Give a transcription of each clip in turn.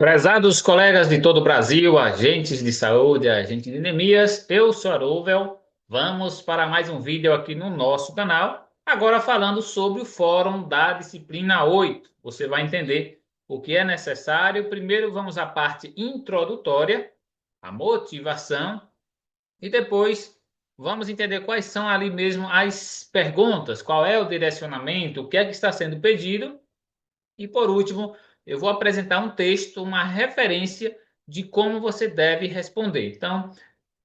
Prezados colegas de todo o Brasil, agentes de saúde, agentes de endemias, eu sou Arouvel. Vamos para mais um vídeo aqui no nosso canal. Agora falando sobre o Fórum da Disciplina 8. Você vai entender o que é necessário. Primeiro vamos à parte introdutória, a motivação, e depois vamos entender quais são ali mesmo as perguntas, qual é o direcionamento, o que é que está sendo pedido e por último, eu vou apresentar um texto, uma referência de como você deve responder. Então,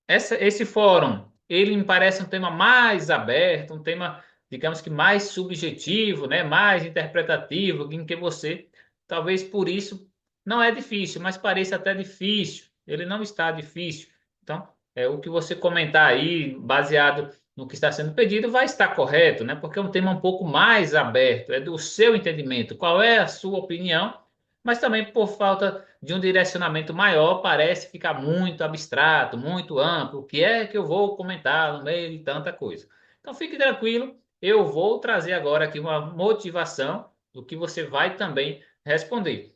esse fórum, ele me parece um tema mais aberto, um tema, digamos que mais subjetivo, né? Mais interpretativo, em que você, talvez por isso, não é difícil, mas pareça até difícil. Ele não está difícil. Então, o que você comentar aí, baseado no que está sendo pedido, vai estar correto, né? Porque é um tema um pouco mais aberto, é do seu entendimento. Qual é a sua opinião? Mas também por falta de um direcionamento maior, parece ficar muito abstrato, muito amplo. O que é que eu vou comentar no meio de tanta coisa? Então fique tranquilo, eu vou trazer agora aqui uma motivação do que você vai também responder.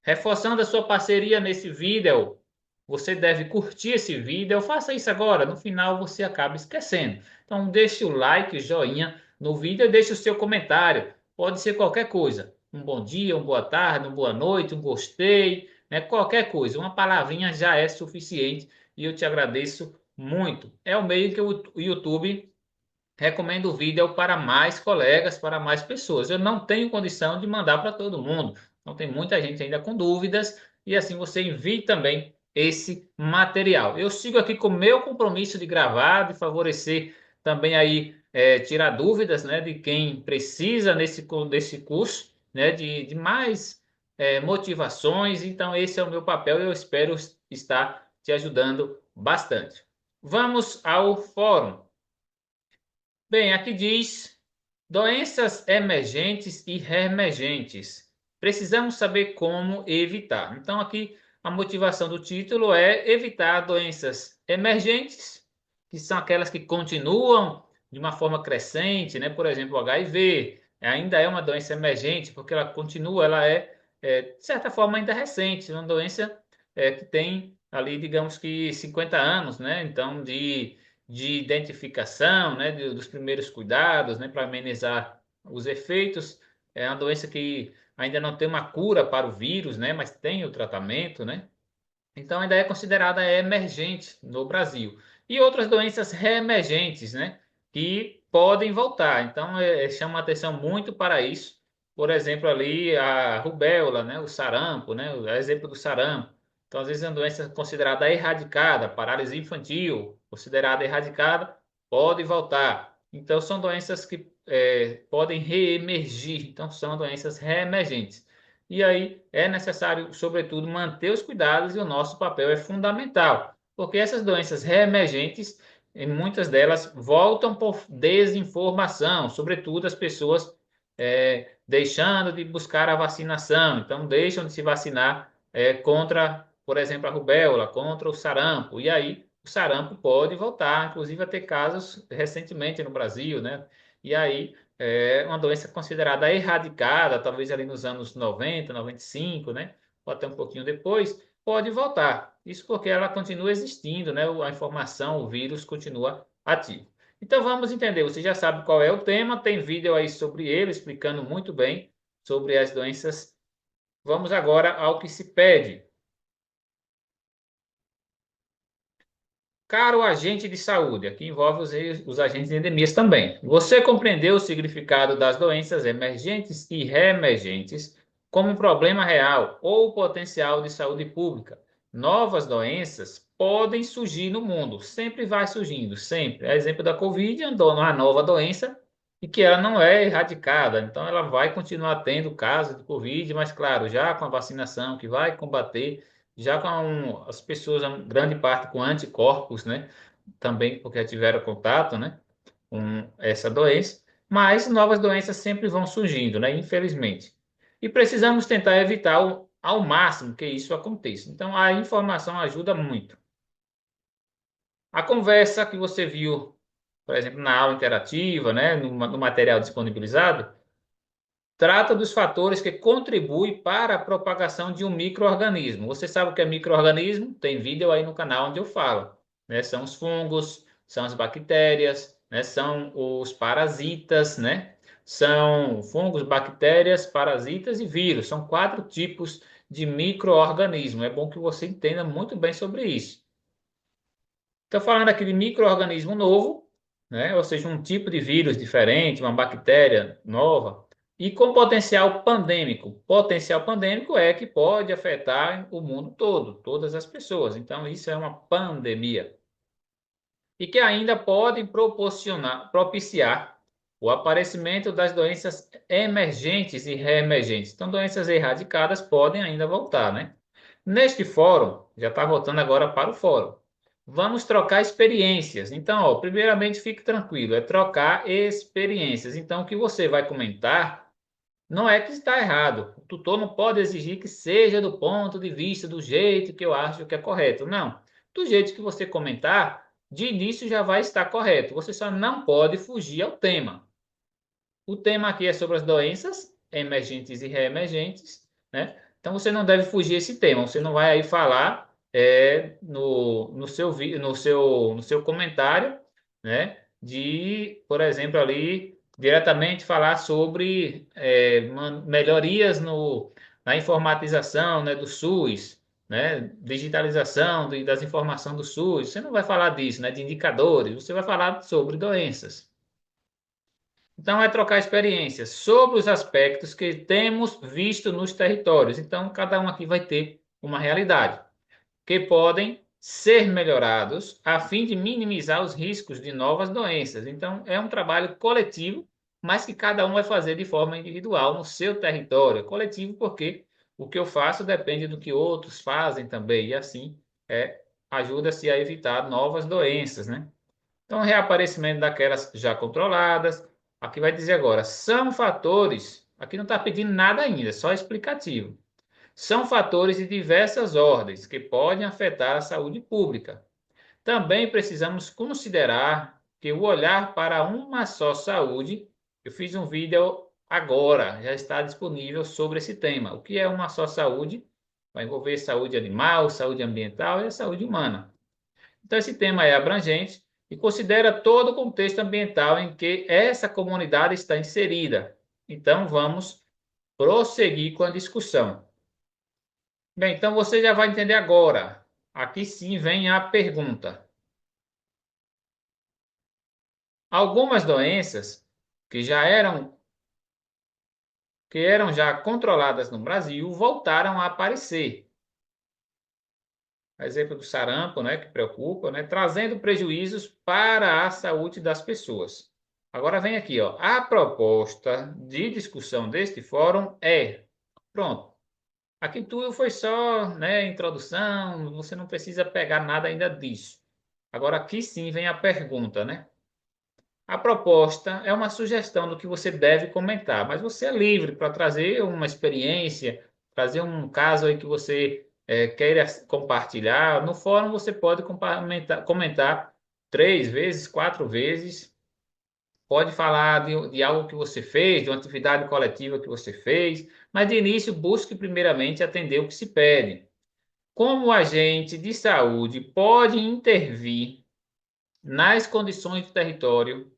Reforçando a sua parceria nesse vídeo, você deve curtir esse vídeo. Faça isso agora, no final você acaba esquecendo. Então deixe o like, joinha no vídeo e deixe o seu comentário. Pode ser qualquer coisa. Um bom dia, uma boa tarde, uma boa noite, um gostei, né? Qualquer coisa. Uma palavrinha já é suficiente e eu te agradeço muito. É o meio que o YouTube recomendo o vídeo para mais colegas, para mais pessoas. Eu não tenho condição de mandar para todo mundo. Então tem muita gente ainda com dúvidas e assim você envie também esse material. Eu sigo aqui com o meu compromisso de gravar, de favorecer também aí tirar dúvidas, né, de quem precisa desse curso, né, de mais motivações. Então esse é o meu papel e eu espero estar te ajudando bastante. Vamos ao fórum. Bem, aqui diz doenças emergentes e reemergentes. Precisamos saber como evitar. Então, aqui a motivação do título é evitar doenças emergentes, que são aquelas que continuam de uma forma crescente, né? Por exemplo, o HIV ainda é uma doença emergente, porque ela continua, ela de certa forma, ainda recente, uma doença que tem ali, digamos que 50 anos, né? Então, de identificação, né, dos primeiros cuidados, né, para amenizar os efeitos. É uma doença que ainda não tem uma cura para o vírus, né, mas tem o tratamento, né? Então ainda é considerada emergente no Brasil. E outras doenças reemergentes, né, que podem voltar. Então chama atenção muito para isso. Por exemplo, ali a rubéola, né, o sarampo, né, o exemplo do sarampo. Então, às vezes, é uma doença considerada erradicada, paralisia infantil, considerada erradicada, pode voltar. Então, são doenças que podem reemergir. Então, são doenças reemergentes. E aí é necessário, sobretudo, manter os cuidados e o nosso papel é fundamental, porque essas doenças reemergentes, em muitas delas, voltam por desinformação, sobretudo as pessoas deixando de buscar a vacinação, então deixam de se vacinar contra, por exemplo, a rubéola, contra o sarampo, e aí o sarampo pode voltar, inclusive a ter casos recentemente no Brasil, né? E aí é uma doença considerada erradicada, talvez ali nos anos 90, 95, né? Ou até um pouquinho depois, pode voltar. Isso porque ela continua existindo, né? A informação, o vírus continua ativo. Então vamos entender, você já sabe qual é o tema, tem vídeo aí sobre ele, explicando muito bem sobre as doenças. Vamos agora ao que se pede. Caro agente de saúde, aqui envolve os agentes de endemias também. Você compreendeu o significado das doenças emergentes e reemergentes como um problema real ou potencial de saúde pública? Novas doenças podem surgir no mundo, sempre vai surgindo, sempre. É exemplo da Covid, andou uma nova doença e que ela não é erradicada, então ela vai continuar tendo casos de Covid, mas claro, já com a vacinação que vai combater já com as pessoas, a grande parte com anticorpos, né? Também porque tiveram contato, né? Com essa doença. Mas novas doenças sempre vão surgindo, né? Infelizmente. E precisamos tentar evitar ao máximo que isso aconteça. Então, a informação ajuda muito. A conversa que você viu, por exemplo, na aula interativa, né? No material disponibilizado, trata dos fatores que contribuem para a propagação de um micro-organismo. Você sabe o que é micro-organismo? Tem vídeo aí no canal onde eu falo, né? São os fungos, são as bactérias, né? São os parasitas, né? São fungos, bactérias, parasitas e vírus. São 4 tipos de micro-organismo. É bom que você entenda muito bem sobre isso. Estou falando aqui de micro-organismo novo, né? Ou seja, um tipo de vírus diferente, uma bactéria nova, e com potencial pandêmico. Potencial pandêmico é que pode afetar o mundo todo, todas as pessoas. Então, isso é uma pandemia. E que ainda podem propiciar o aparecimento das doenças emergentes e reemergentes. Então, doenças erradicadas podem ainda voltar, né? Neste fórum, já está voltando agora para o fórum. Vamos trocar experiências. Então, ó, primeiramente, fique tranquilo, é trocar experiências. Então, o que você vai comentar não é que está errado. O tutor não pode exigir que seja do ponto de vista, do jeito que eu acho que é correto. Não. Do jeito que você comentar, de início já vai estar correto. Você só não pode fugir ao tema. O tema aqui é sobre as doenças emergentes e reemergentes, né? Então você não deve fugir esse tema. Você não vai aí falar no seu comentário, né? De, por exemplo, ali diretamente falar sobre melhorias na informatização, né, do SUS, né? Digitalização das informações do SUS. Você não vai falar disso, né? De indicadores. Você vai falar sobre doenças. Então, é trocar experiências sobre os aspectos que temos visto nos territórios. Então, cada um aqui vai ter uma realidade que podem ser melhorados a fim de minimizar os riscos de novas doenças. Então, é um trabalho coletivo, mas que cada um vai fazer de forma individual no seu território. É coletivo porque o que eu faço depende do que outros fazem também, e assim ajuda-se a evitar novas doenças, né? Então, reaparecimento daquelas já controladas. Aqui vai dizer agora, são fatores, aqui não está pedindo nada ainda, só explicativo. São fatores de diversas ordens que podem afetar a saúde pública. Também precisamos considerar que o olhar para uma só saúde, eu fiz um vídeo agora, já está disponível sobre esse tema. O que é uma só saúde? Vai envolver saúde animal, saúde ambiental e a saúde humana. Então, esse tema é abrangente e considera todo o contexto ambiental em que essa comunidade está inserida. Então, vamos prosseguir com a discussão. Bem, então você já vai entender agora. Aqui sim vem a pergunta. Algumas doenças que eram já controladas no Brasil voltaram a aparecer. Exemplo do sarampo, né, que preocupa, né, trazendo prejuízos para a saúde das pessoas. Agora vem aqui, ó, a proposta de discussão deste fórum pronto. Aqui tudo foi só, né, introdução, você não precisa pegar nada ainda disso. Agora aqui sim vem a pergunta, né? A proposta é uma sugestão do que você deve comentar, mas você é livre para trazer uma experiência, trazer um caso aí que você queira compartilhar. No fórum você pode comentar 3 vezes, 4 vezes. Pode falar de algo que você fez, de uma atividade coletiva que você fez, mas de início busque primeiramente atender o que se pede. Como o agente de saúde pode intervir nas condições do território?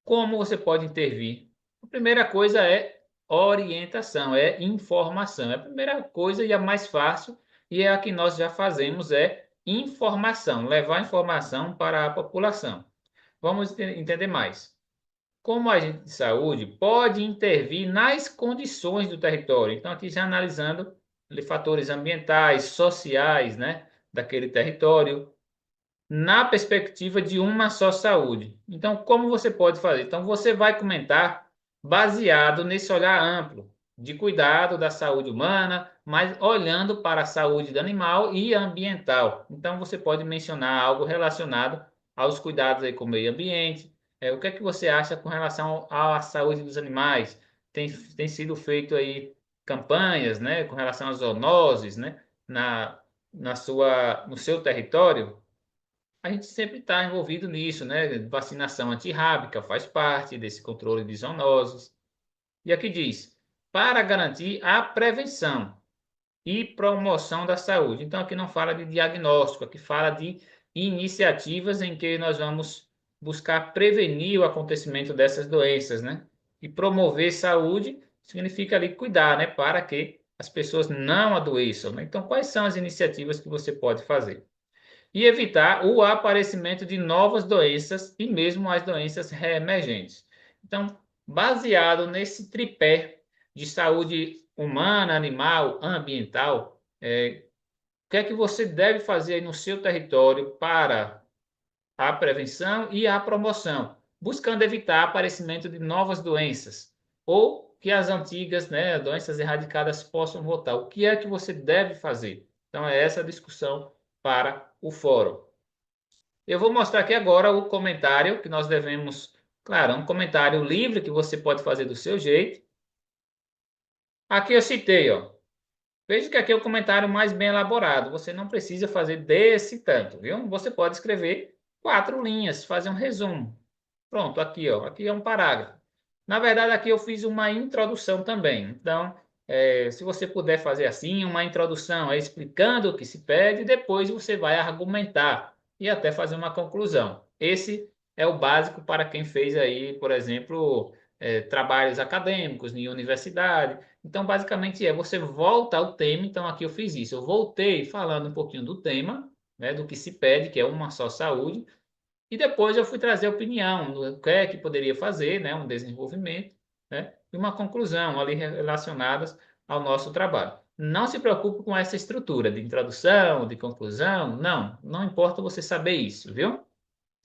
Como você pode intervir? A primeira coisa é orientação, é informação. É a primeira coisa e a mais fácil, e é a que nós já fazemos, é informação, levar informação para a população. Vamos entender mais. Como agente de saúde pode intervir nas condições do território? Então, aqui já analisando fatores ambientais, sociais, né, daquele território, na perspectiva de uma só saúde. Então, como você pode fazer? Então, você vai comentar baseado nesse olhar amplo de cuidado da saúde humana, mas olhando para a saúde do animal e ambiental. Então, você pode mencionar algo relacionado aos cuidados aí com o meio ambiente. O que é que você acha com relação à saúde dos animais? Tem sido feito aí campanhas, né, com relação às zoonoses, né, no seu território? A gente sempre está envolvido nisso, né? Vacinação antirrábica faz parte desse controle de zoonoses. E aqui diz: para garantir a prevenção e promoção da saúde. Então, aqui não fala de diagnóstico, aqui fala de iniciativas em que nós vamos buscar prevenir o acontecimento dessas doenças, né? E promover saúde significa ali cuidar, né? Para que as pessoas não adoeçam, né? Então, quais são as iniciativas que você pode fazer? E evitar o aparecimento de novas doenças e mesmo as doenças reemergentes. Então, baseado nesse tripé de saúde humana, animal, ambiental, o que é que você deve fazer aí no seu território para a prevenção e a promoção, buscando evitar o aparecimento de novas doenças ou que as antigas, né, doenças erradicadas possam voltar. O que é que você deve fazer? Então, é essa a discussão para o fórum. Eu vou mostrar aqui agora o comentário que nós devemos, claro, um comentário livre que você pode fazer do seu jeito. Aqui eu citei, ó. Veja que aqui é o comentário mais bem elaborado. Você não precisa fazer desse tanto, viu? Você pode escrever 4 linhas, fazer um resumo. Pronto, aqui, ó. Aqui é um parágrafo. Na verdade, aqui eu fiz uma introdução também. Então, se você puder fazer assim, uma introdução explicando o que se pede, depois você vai argumentar e até fazer uma conclusão. Esse é o básico para quem fez aí, por exemplo, trabalhos acadêmicos em universidade. Então, basicamente você volta ao tema. Então, aqui eu fiz isso. Eu voltei falando um pouquinho do tema, né, do que se pede, que é uma só saúde. E depois eu fui trazer opinião do que é que poderia fazer, né, um desenvolvimento, né, e uma conclusão ali relacionadas ao nosso trabalho. Não se preocupe com essa estrutura de introdução, de conclusão, não, não importa você saber isso, viu?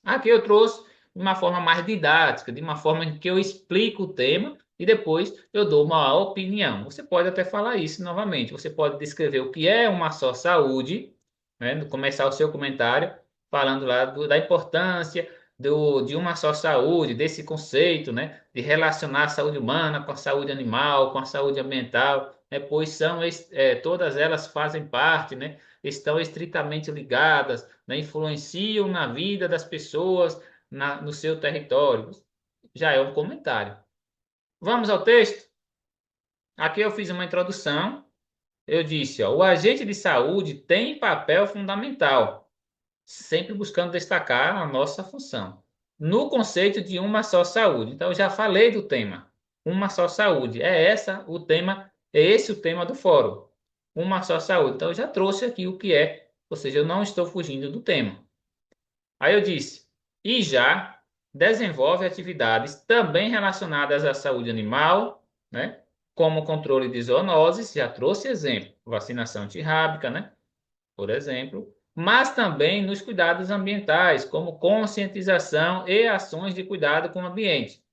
Aqui eu trouxe de uma forma mais didática, de uma forma em que eu explico o tema e depois eu dou uma opinião. Você pode até falar isso novamente. Você pode descrever o que é uma só saúde, né? Começar o seu comentário falando lá da importância de uma só saúde, desse conceito, né? De relacionar a saúde humana com a saúde animal, com a saúde ambiental, né? Pois todas elas fazem parte, né? Estão estritamente ligadas, né, influenciam na vida das pessoas no seu território. Já é um comentário. Vamos ao texto? Aqui eu fiz uma introdução. Eu disse, ó, o agente de saúde tem papel fundamental, sempre buscando destacar a nossa função. No conceito de uma só saúde. Então, eu já falei do tema. Uma só saúde. É esse o tema do fórum. Uma só saúde. Então, eu já trouxe aqui o que é, ou seja, eu não estou fugindo do tema. Aí eu disse, e já desenvolve atividades também relacionadas à saúde animal, né? Como controle de zoonoses, já trouxe exemplo, vacinação antirrábica, né? Por exemplo, mas também nos cuidados ambientais, como conscientização e ações de cuidado com o ambiente.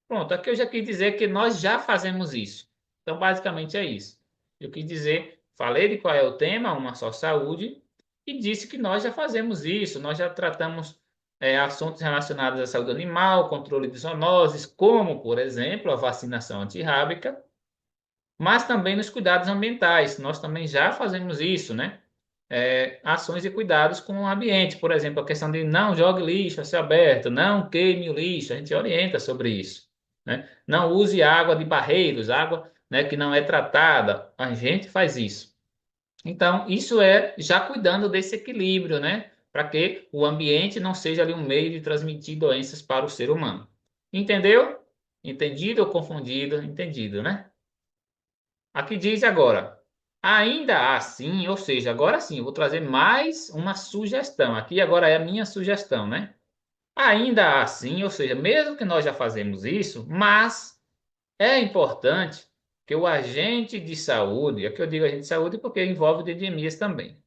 Pronto, aqui eu já quis dizer que nós já fazemos isso. Então, basicamente é isso. Eu quis dizer, falei de qual é o tema, uma só saúde, e disse que nós já fazemos isso, nós já tratamos assuntos relacionados à saúde animal, controle de zoonoses, como, por exemplo, a vacinação antirrábica, mas também nos cuidados ambientais. Nós também já fazemos isso, né? Ações de cuidados com o ambiente, por exemplo, a questão de não jogue lixo a céu aberto, não queime o lixo, a gente orienta sobre isso, né? Não use água de barreiros, água, né, que não é tratada, a gente faz isso. Então, isso é já cuidando desse equilíbrio, né? Para que o ambiente não seja ali um meio de transmitir doenças para o ser humano. Entendeu? Entendido ou confundido? Entendido, né? Aqui diz agora, ainda assim, ou seja, agora sim, eu vou trazer mais uma sugestão. Aqui agora é a minha sugestão, né? Ainda assim, ou seja, mesmo que nós já fazemos isso, mas é importante que o agente de saúde, aqui eu digo agente de saúde porque envolve endemias também,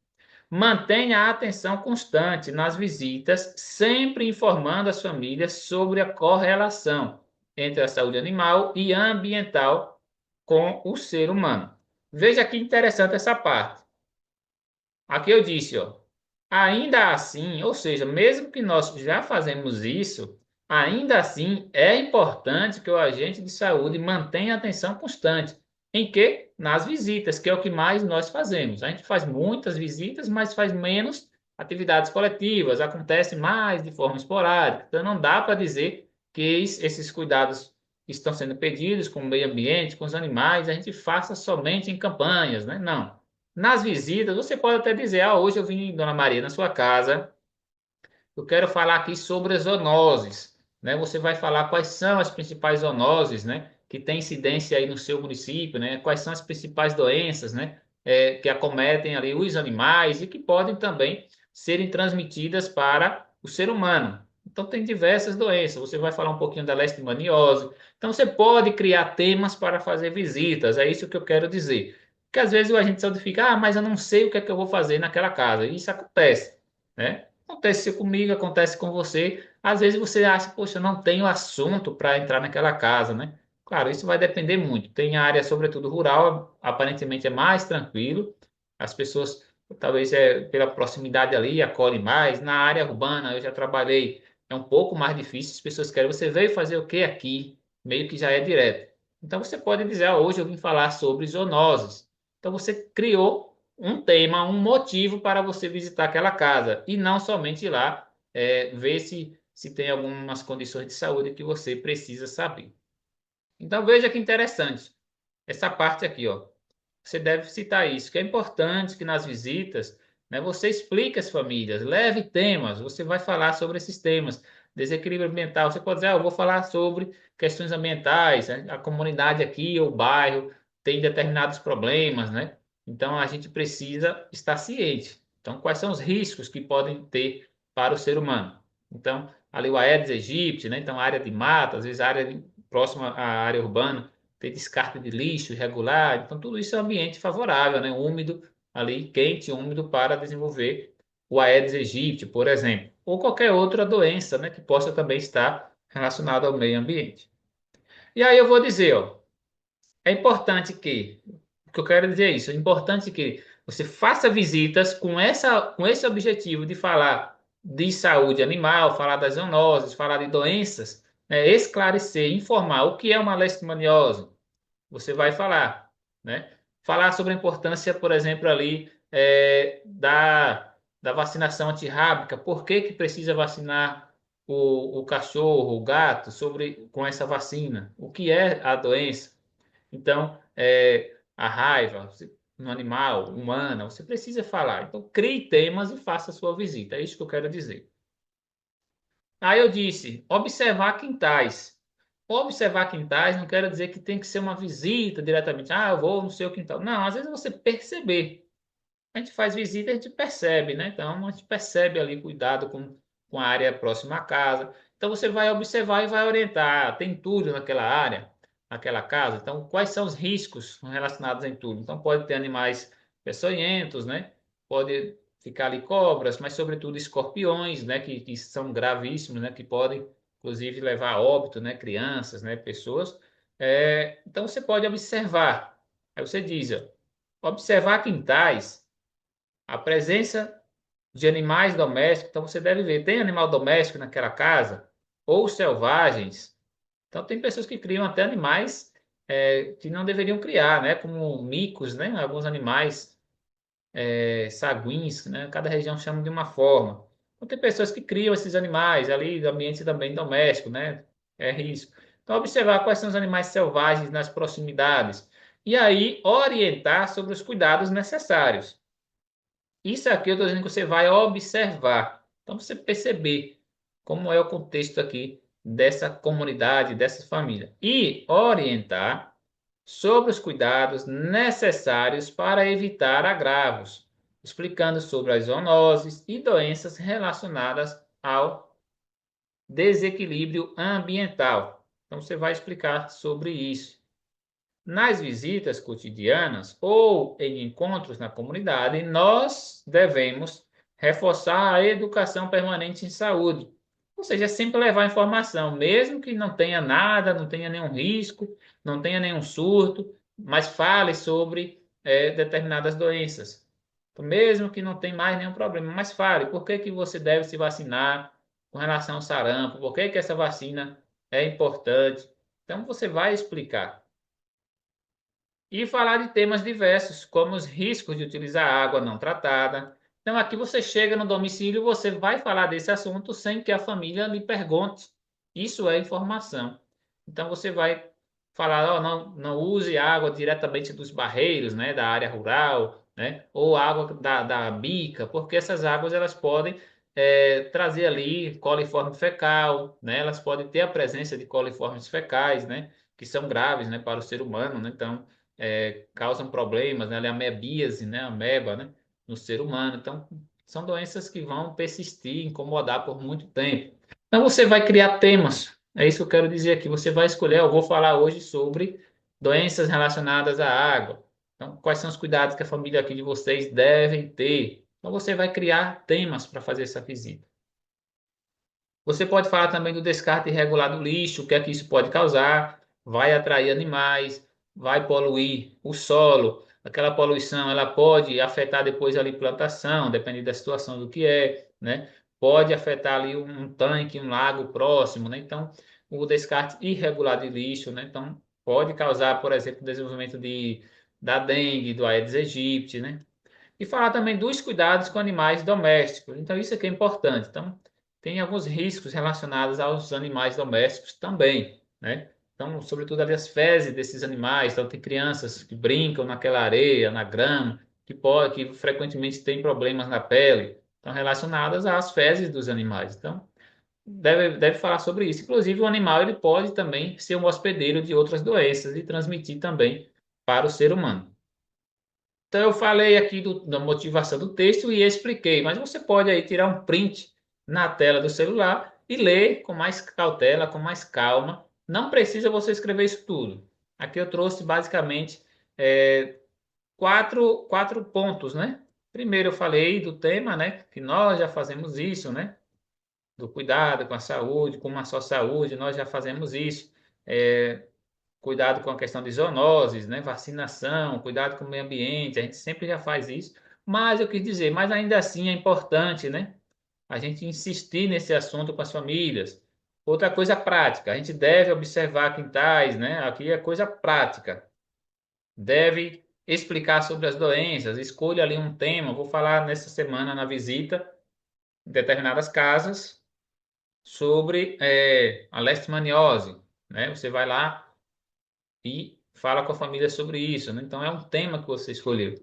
mantenha a atenção constante nas visitas, sempre informando as famílias sobre a correlação entre a saúde animal e ambiental com o ser humano. Veja que interessante essa parte. Aqui eu disse, ó, ainda assim, ou seja, mesmo que nós já fazemos isso, ainda assim é importante que o agente de saúde mantenha atenção constante. Em que? Nas visitas, que é o que mais nós fazemos. A gente faz muitas visitas, mas faz menos atividades coletivas, acontece mais de forma esporádica. Então não dá para dizer que esses cuidados que estão sendo pedidos com o meio ambiente, com os animais, a gente faça somente em campanhas, né? Não. Nas visitas, você pode até dizer, hoje eu vim, Dona Maria, na sua casa, eu quero falar aqui sobre as zoonoses, né? Você vai falar quais são as principais zoonoses, né? Que tem incidência aí no seu município, né? Quais são as principais doenças, né? Que acometem ali os animais e que podem também serem transmitidas para o ser humano. Então, tem diversas doenças. Você vai falar um pouquinho da leishmaniose. Então, você pode criar temas para fazer visitas. É isso que eu quero dizer. Porque às vezes a gente só fica, mas eu não sei o que é que eu vou fazer naquela casa. E isso acontece, né? Acontece comigo, acontece com você. Às vezes você acha, poxa, eu não tenho assunto para entrar naquela casa, né? Claro, isso vai depender muito. Tem área, sobretudo rural, aparentemente é mais tranquilo. As pessoas, talvez pela proximidade ali, acolhem mais. Na área urbana, eu já trabalhei, é um pouco mais difícil. As pessoas querem, você veio fazer o que aqui? Meio que já é direto. Então você pode dizer, hoje eu vim falar sobre zoonoses. Então você criou um tema, um motivo para você visitar aquela casa e não somente ir lá ver se tem algumas condições de saúde que você precisa saber. Então veja que interessante essa parte aqui, ó. Você deve citar isso, que é importante que nas visitas, né, você explique às famílias, leve temas, você vai falar sobre esses temas. Desequilíbrio ambiental, você pode dizer, eu vou falar sobre questões ambientais, né? A comunidade aqui, o bairro, tem determinados problemas, né? Então a gente precisa estar ciente. Então, quais são os riscos que podem ter para o ser humano? Então, ali o Aedes aegypti, né? Então, a área de mata, às vezes a área próxima à área urbana, ter descarte de lixo irregular. Então, tudo isso é um ambiente favorável, né? Úmido, ali, quente, úmido para desenvolver o Aedes aegypti, por exemplo, ou qualquer outra doença, né, que possa também estar relacionada ao meio ambiente. E aí eu vou dizer, ó, é importante que, o que eu quero dizer é isso, é importante que você faça visitas com esse objetivo de falar de saúde animal, falar das zoonoses, falar de doenças, né, esclarecer, informar o que é uma leishmaniose, você vai falar, né? Falar sobre a importância, por exemplo, ali da vacinação antirrábica, por que que precisa vacinar o cachorro, o gato, com essa vacina, o que é a doença. Então, a raiva no animal, humana, você precisa falar. Então, crie temas e faça a sua visita, é isso que eu quero dizer. Aí eu disse, observar quintais. Observar quintais não quer dizer que tem que ser uma visita diretamente. Eu vou no seu quintal. Não, às vezes você perceber. A gente faz visita, a gente percebe, né? Então, a gente percebe ali cuidado com a área próxima à casa. Então, você vai observar e vai orientar. Tem entulho naquela área, naquela casa. Então, quais são os riscos relacionados a entulho? Então, pode ter animais peçonhentos, né? Pode ficar ali cobras, mas, sobretudo, escorpiões, né? Que são gravíssimos, né? Que podem, inclusive, levar a óbito, né? Crianças, né? Pessoas. Então, você pode observar. Aí você diz, ó, observar quintais, a presença de animais domésticos. Então você deve ver, tem animal doméstico naquela casa ou selvagens. Então tem pessoas que criam até animais que não deveriam criar, né? Como micos, né? Alguns animais saguins, né? Cada região chama de uma forma. Então tem pessoas que criam esses animais ali do ambiente também doméstico, né? É risco. Então observar quais são os animais selvagens nas proximidades e aí orientar sobre os cuidados necessários. Isso aqui eu estou dizendo que você vai observar. Então, você perceber como é o contexto aqui dessa comunidade, dessa família. E orientar sobre os cuidados necessários para evitar agravos, explicando sobre as zoonoses e doenças relacionadas ao desequilíbrio ambiental. Então, você vai explicar sobre isso. Nas visitas cotidianas ou em encontros na comunidade, nós devemos reforçar a educação permanente em saúde. Ou seja, sempre levar informação, mesmo que não tenha nada, não tenha nenhum risco, não tenha nenhum surto, mas fale sobre determinadas doenças. Então, mesmo que não tenha mais nenhum problema, mas fale por que que você deve se vacinar com relação ao sarampo, por que que essa vacina é importante. Então, você vai explicar. E falar de temas diversos, como os riscos de utilizar água não tratada. Então, aqui você chega no domicílio, você vai falar desse assunto sem que a família lhe pergunte. Isso é informação. Então você vai falar, ó, não use água diretamente dos barreiros, né, da área rural, né, ou água da bica, porque essas águas elas podem trazer ali coliforme fecal, né, elas podem ter a presença de coliformes fecais, né, que são graves, né, para o ser humano, né, então causam problemas, né, a amebíase, né, ameba, né, no ser humano. Então são doenças que vão persistir, incomodar por muito tempo. Então você vai criar temas. É isso que eu quero dizer aqui. Você vai escolher, eu vou falar hoje sobre doenças relacionadas à água. Então, quais são os cuidados que a família aqui de vocês devem ter? Então, você vai criar temas para fazer essa visita. Você pode falar também do descarte irregular do lixo, o que é que isso pode causar, vai atrair animais, vai poluir o solo. Aquela poluição, ela pode afetar depois ali plantação, dependendo da situação do que é, né? Pode afetar ali um tanque, um lago próximo, né? Então, o descarte irregular de lixo, né? Então, pode causar, por exemplo, o desenvolvimento da dengue, do Aedes aegypti, né? E falar também dos cuidados com animais domésticos. Então, isso aqui é importante. Então, tem alguns riscos relacionados aos animais domésticos também, né? Então, sobretudo ali as fezes desses animais. Então, tem crianças que brincam naquela areia, na grama, que frequentemente têm problemas na pele. Então, relacionadas às fezes dos animais. Então, deve falar sobre isso. Inclusive, o animal ele pode também ser um hospedeiro de outras doenças e transmitir também para o ser humano. Então, eu falei aqui da motivação do texto e expliquei, mas você pode aí tirar um print na tela do celular e ler com mais cautela, com mais calma. Não precisa você escrever isso tudo. Aqui eu trouxe basicamente é, quatro pontos, né? Primeiro eu falei do tema, né? Que nós já fazemos isso, né? Do cuidado com a saúde, com uma só saúde, nós já fazemos isso. É, cuidado com a questão de zoonoses, né? Vacinação, cuidado com o meio ambiente, a gente sempre já faz isso. Mas eu quis dizer, mas ainda assim é importante, né? A gente insistir nesse assunto com as famílias. Outra coisa prática, a gente deve observar quintais, né? Aqui é coisa prática. Deve explicar sobre as doenças, escolha ali um tema. Vou falar nessa semana na visita em determinadas casas sobre a leishmaniose, né? Você vai lá e fala com a família sobre isso, né? Então é um tema que você escolheu.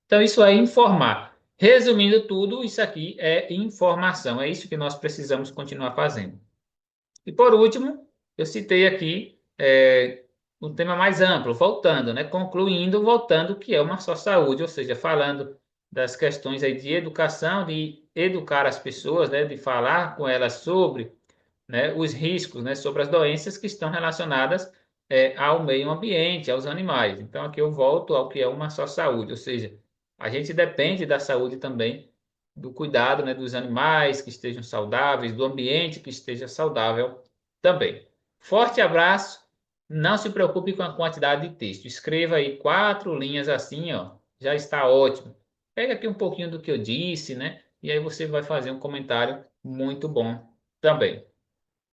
Então isso é informar. Resumindo tudo, isso aqui é informação. É isso que nós precisamos continuar fazendo. E por último, eu citei aqui um tema mais amplo, voltando, né? Concluindo, voltando, que é uma só saúde, ou seja, falando das questões aí de educação, de educar as pessoas, né? De falar com elas sobre, né, os riscos, né, sobre as doenças que estão relacionadas ao meio ambiente, aos animais. Então, aqui eu volto ao que é uma só saúde, ou seja, a gente depende da saúde também, do cuidado, né, dos animais que estejam saudáveis, do ambiente que esteja saudável também. Forte abraço, não se preocupe com a quantidade de texto. Escreva aí 4 linhas assim, ó, já está ótimo. Pega aqui um pouquinho do que eu disse, né? E aí você vai fazer um comentário muito bom também.